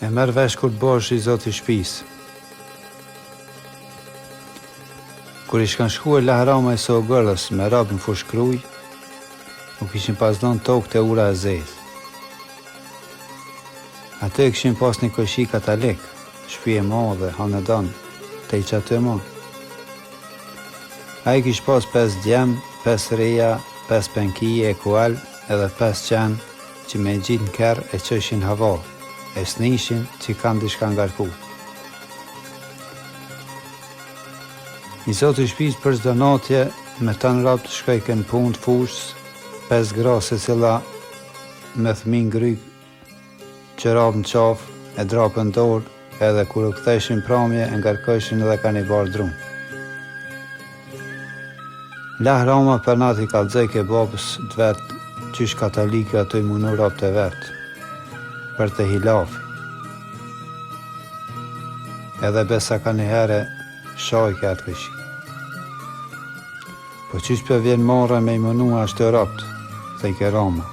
E merr vesh kur bosh i zoti i shtëpisë. Kur i shkan shkuar Lahrama e Sogërës me rob në fush kruj, u kishin pas dhënë tokë të ura e zezë. Atë kishin pas një koshi katalek, shtëpi e madhe, hanedon, te i qatë më. A i kish pas 5 djem, 5 reja, 5 penkije e kual, edhe 5 qenë që me gjitë në kerë e qëshin hava, e snishin që kanë dishka ngarku. I zoti i shtëpisë për çdo natje me të në rap të shkojke në punë të fushës, 5 gra se cila me thmin gryk që rapë në qafë, e drapë në dorë, edhe kur u ktheshin pramje e ngarkoshin edhe kanë i barë drumë. Lahrama për natë i kalzej ke babës të vetë qysh katalike ato i munu rapë të vetë, për të hilafi. Edhe besa ka një here shajke atë këshi. Po qysh për vjen marrë me i munu ashtë të rapët, dhe i ke Rama.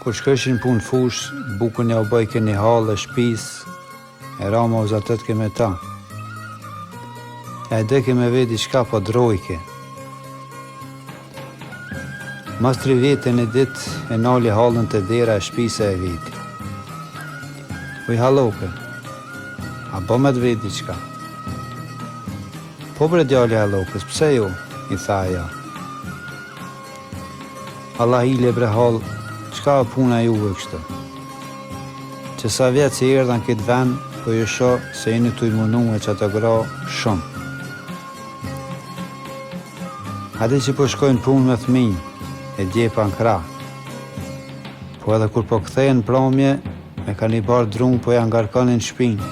Kur shkëshin punë fush, bukën ja u bëjke një halë e shpis, e Rama u zatët ke me ta. E deke me vedi shka po drojke. Mas 3 vete në dit e nali halën të dera e shpise e veti. Uj haloke, a bo me të vedi qka? Po bre djali halokës, pse jo? I tha ja. Allah hile bre halë, qka puna juve kështë? Që sa vjetë që erdhan këtë vend, po ju sho se jeni të imunu e që të gra shumë. Adi që po shkojnë punë me thminj, e djepa në krah. Po edhe kur po kthejnë pramje, me ka një barë drumë po ja ngarkonin shpinë.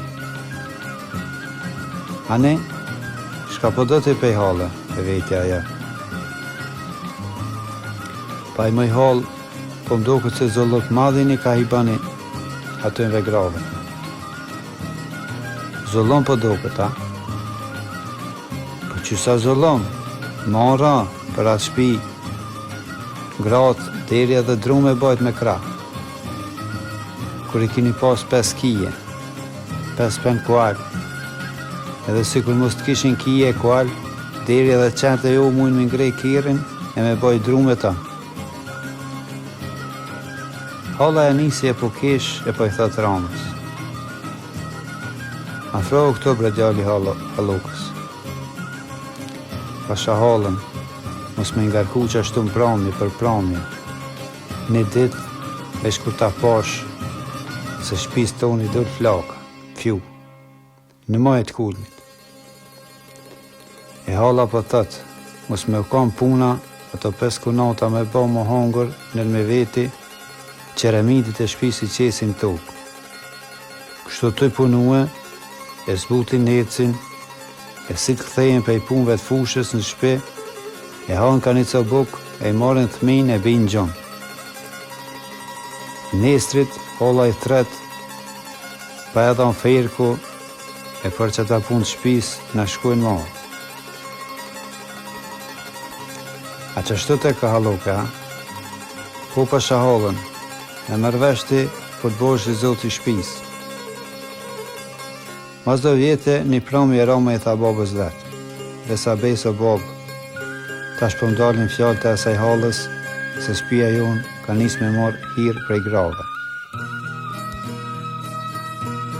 Ani, shka po do të i pej halë, e vetja aja. Pa i mëj halë, po mdo këtë se zollot madhin i ka i bani atënve grave. Zollon po do këtë, Po që sa zollon, mara për atë shpi, gratë, derja dhe drume bajt me krah. Kur i kini pas 5 kije, 5 pen kual, edhe si kur mos të kishin kije e kual, derja dhe qente jo mujnë me ngrej kirin e me bajt drume ta. Hala e nisi e po kesh e po i thot Ramës. Afro këto bre djali halokës. Pasha halën, mos me ngarku që ashtu më pramje për pramje. Një dit, veç kur ta pash, se shpis toni dër flaka, fju, në majt kullit. E hala po thët, mos me u kam puna, ato 5 kunata me ba më hangër nër me veti, qeremidit e shpisi qesin tokë. Kështu të i punue, e zbutin necin, e si të kthejen pe i punve të fushës në shpe, e hanë ka një co buk, e i marrin thmin e bin gjon. Nestrit, holla i thret, pa edhe në ferku, e për që ta punë shpis, në shkujnë marë. A që shtu të ka haloke, ha? Po pa shahalën, e mërveshti për të bosh i zoti i shpis. Mas do vjete, një plomi e Rama i tha babës vetë, dhe sa beso babë, tash po mdalin fjallë të asaj halës, se shpia jonë ka nis me marë hirë prej grave.